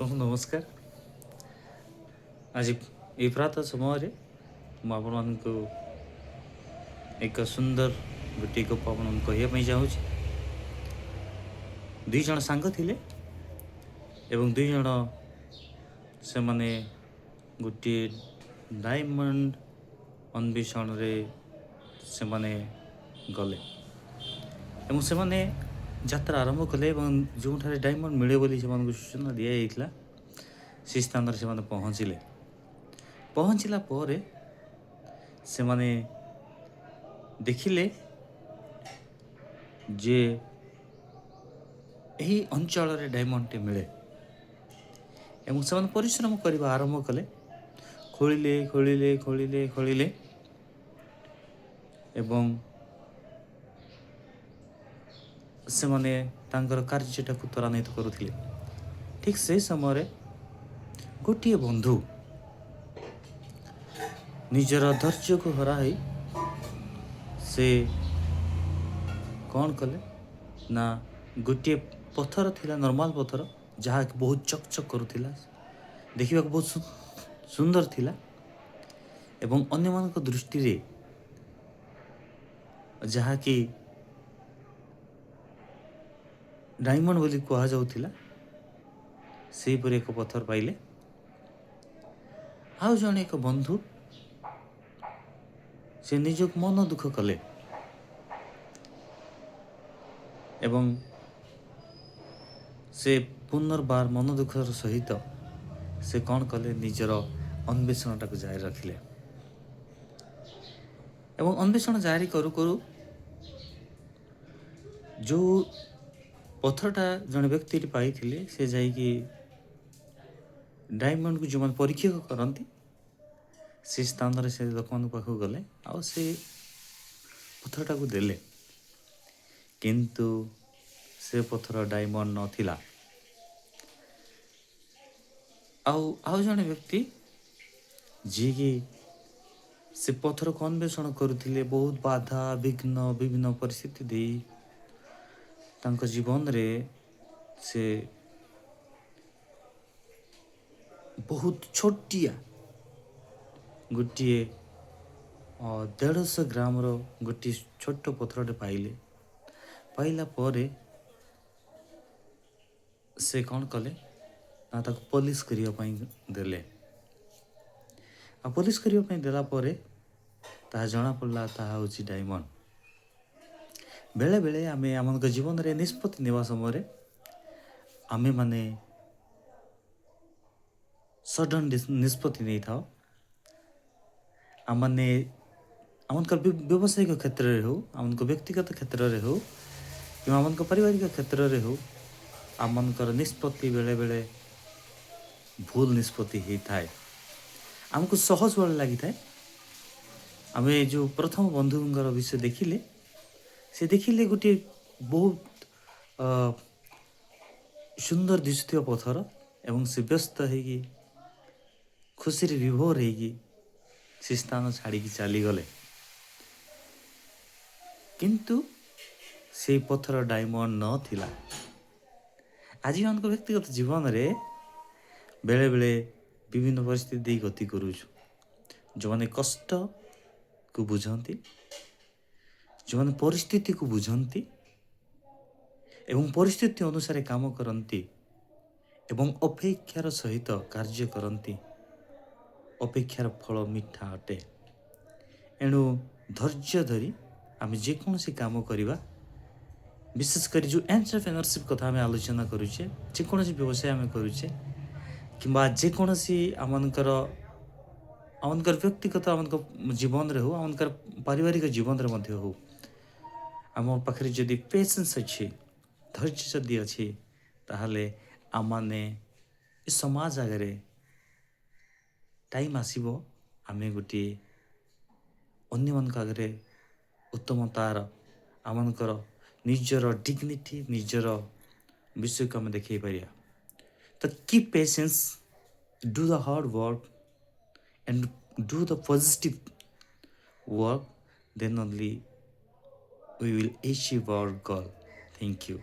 ସବୁ ନମସ୍କାର। ଆଜି ଏହି ପ୍ରାତଃ ସମୟରେ ମୁଁ ଆପଣମାନଙ୍କୁ ଏକ ସୁନ୍ଦର ଗୋଟିଏ ଗପ ଆପଣଙ୍କୁ କହିବା ପାଇଁ ଚାହୁଁଛି। ଦୁଇ ଜଣ ସାଙ୍ଗ ଥିଲେ ଏବଂ ଦୁଇ ଜଣ ସେମାନେ ଗୋଟିଏ ଡାଇମଣ୍ଡ ଅନ୍ୱେଷଣରେ ସେମାନେ ଗଲେ ଏବଂ ସେମାନେ ଯାତ୍ରା ଆରମ୍ଭ କଲେ ଏବଂ ଯେଉଁଠାରେ ଡାଇମଣ୍ଡ ମିଳେ ବୋଲି ସେମାନଙ୍କୁ ସୂଚନା ଦିଆଯାଇଥିଲା ସେ ସ୍ଥାନରେ ସେମାନେ ପହଞ୍ଚିଲା ପରେ ସେମାନେ ଦେଖିଲେ ଯେ ଏହି ଅଞ୍ଚଳରେ ଡାଇମଣ୍ଡଟି ମିଳେ ଏବଂ ସେମାନେ ପରିଶ୍ରମ କରିବା ଆରମ୍ଭ କଲେ। ଖୋଳିଲେ ଏବଂ ସେମାନେ ତାଙ୍କର କାର୍ଯ୍ୟଟାକୁ ତ୍ୱରାନ୍ୱିତ କରୁଥିଲେ। ଠିକ୍ ସେହି ସମୟରେ ଗୋଟିଏ ବନ୍ଧୁ ନିଜର ଧୈର୍ଯ୍ୟକୁ ହରାଇ ସେ କ'ଣ କଲେ ନା ଗୋଟିଏ ପଥର ଥିଲା, ନର୍ମାଲ ପଥର, ଯାହାକି ବହୁତ ଚକଚକ୍ କରୁଥିଲା, ଦେଖିବାକୁ ବହୁତ ସୁନ୍ଦର ଥିଲା ଏବଂ ଅନ୍ୟମାନଙ୍କ ଦୃଷ୍ଟିରେ ଯାହାକି ଡାଇମଣ୍ଡ ବୋଲି କୁହାଯାଉଥିଲା, ସେହିପରି ଏକ ପଥର ପାଇଲେ। ଆଉ ଜଣେ ଏକ ବନ୍ଧୁ ସେ ନିଜକୁ ମନ ଦୁଃଖ କଲେ ଏବଂ ସେ ପୁନର୍ବାର ମନ ଦୁଃଖର ସହିତ ସେ କ'ଣ କଲେ, ନିଜର ଅନ୍ୱେଷଣଟାକୁ ଜାରି ରଖିଲେ ଏବଂ ଅନ୍ୱେଷଣ ଜାରି କରୁ କରୁ ଯେଉଁ ପଥରଟା ଜଣେ ବ୍ୟକ୍ତିଟି ପାଇଥିଲେ, ସେ ଯାଇକି ଡାଇମଣ୍ଡକୁ ଯେଉଁମାନେ ପରୀକ୍ଷା କରନ୍ତି ସେ ସ୍ଥାନରେ ସେ ଲୋକମାନଙ୍କ ପାଖକୁ ଗଲେ ଆଉ ସେ ପଥରଟାକୁ ଦେଲେ, କିନ୍ତୁ ସେ ପଥର ଡାଇମଣ୍ଡ ନଥିଲା। ଆଉ ଜଣେ ବ୍ୟକ୍ତି ଯିଏକି ସେ ପଥରକୁ ଅନ୍ୱେଷଣ କରୁଥିଲେ, ବହୁତ ବାଧା ବିଘ୍ନ ବିଭିନ୍ନ ପରିସ୍ଥିତି ଦେଇ ତାଙ୍କ ଜୀବନରେ ସେ ବହୁତ ଛୋଟିଆ ଗୋଟିଏ 150 ଗ୍ରାମର ଗୋଟିଏ ଛୋଟ ପଥରଟେ ପାଇଲା ପରେ ସେ କ'ଣ କଲେ ନା ତାକୁ ପଲିସ କରିବା ପାଇଁ ଦେଲେ। ଆଉ ପଲିସ କରିବା ପାଇଁ ଦେଲା ପରେ ତାହା ଜଣାପଡ଼ିଲା ତାହା ହେଉଛି ଡାଇମଣ୍ଡ। ବେଳେବେଳେ ଆମେ ଆମମାନଙ୍କ ଜୀବନରେ ନିଷ୍ପତ୍ତି ନେବା ସମୟରେ ଆମେମାନେ ସଡନ୍ ନିଷ୍ପତ୍ତି ନେଇଥାଉ। ଆମମାନେ ଆମଙ୍କର ବ୍ୟବସାୟିକ କ୍ଷେତ୍ରରେ ହେଉ, ଆମଙ୍କ ବ୍ୟକ୍ତିଗତ କ୍ଷେତ୍ରରେ ହେଉ କିମ୍ବା ଆମଙ୍କ ପାରିବାରିକ କ୍ଷେତ୍ରରେ ହେଉ, ଆମମାନଙ୍କର ନିଷ୍ପତ୍ତି ବେଳେବେଳେ ଭୁଲ ନିଷ୍ପତ୍ତି ହେଇଥାଏ। ଆମକୁ ସହଜ ଭଳି ଲାଗିଥାଏ। ଆମେ ଯେଉଁ ପ୍ରଥମ ବନ୍ଧୁଙ୍କର ବିଷୟ ଦେଖିଲେ ଗୋଟିଏ ବହୁତ ସୁନ୍ଦର ଦିଶୁଥିବା ପଥର ଏବଂ ସେ ବ୍ୟସ୍ତ ହେଇକି ଖୁସିରେ ବିଭୋର ହେଇକି ସେ ସ୍ଥାନ ଛାଡ଼ିକି ଚାଲିଗଲେ, କିନ୍ତୁ ସେଇ ପଥର ଡାଇମଣ୍ଡ ନଥିଲା। ଆଜି ମାନଙ୍କ ବ୍ୟକ୍ତିଗତ ଜୀବନରେ ବେଳେବେଳେ ବିଭିନ୍ନ ପରିସ୍ଥିତି ଦେଇ ଗତି କରୁଛୁ। ଯେଉଁମାନେ କଷ୍ଟକୁ ବୁଝନ୍ତି, ଯେଉଁମାନେ ପରିସ୍ଥିତିକୁ ବୁଝନ୍ତି ଏବଂ ପରିସ୍ଥିତି ଅନୁସାରେ କାମ କରନ୍ତି ଏବଂ ଅପେକ୍ଷାର ସହିତ କାର୍ଯ୍ୟ କରନ୍ତି, ଅପେକ୍ଷାର ଫଳ ମିଠା ଅଟେ। ଏଣୁ ଧୈର୍ଯ୍ୟ ଧରି ଆମେ ଯେକୌଣସି କାମ କରିବା, ବିଶେଷ କରି ଯେଉଁ ଏଣ୍ଟରପ୍ରେନରସିପ୍ କଥା ଆମେ ଆଲୋଚନା କରୁଛେ, ଯେକୌଣସି ବ୍ୟବସାୟ ଆମେ କରୁଛେ କିମ୍ବା ଯେକୌଣସି ଆମମାନଙ୍କର ବ୍ୟକ୍ତିଗତ ଆମମାନଙ୍କ ଜୀବନରେ ହେଉ, ଆମମାନଙ୍କର ପାରିବାରିକ ଜୀବନରେ ମଧ୍ୟ ହେଉ, ଆମ ପାଖରେ ଯଦି ପେସେନ୍ସ ଅଛି, ଧୈର୍ଯ୍ୟ ଯଦି ଅଛି, ତାହେଲେ ଆମମାନେ ଏ ସମାଜ ଆଗରେ ଟାଇମ୍ ଆସିବ, ଆମେ ଗୋଟିଏ ଅନ୍ୟମାନଙ୍କ ଆଗରେ ଉତ୍ତମତାର ଆମମାନଙ୍କର ନିଜର ଡିଗ୍ନିଟି, ନିଜର ବିଷୟକୁ ଆମେ ଦେଖାଇ ପାରିବା। ତ keep patience, do the hard work and do the positive work, then only we will achieve our goal. Thank you.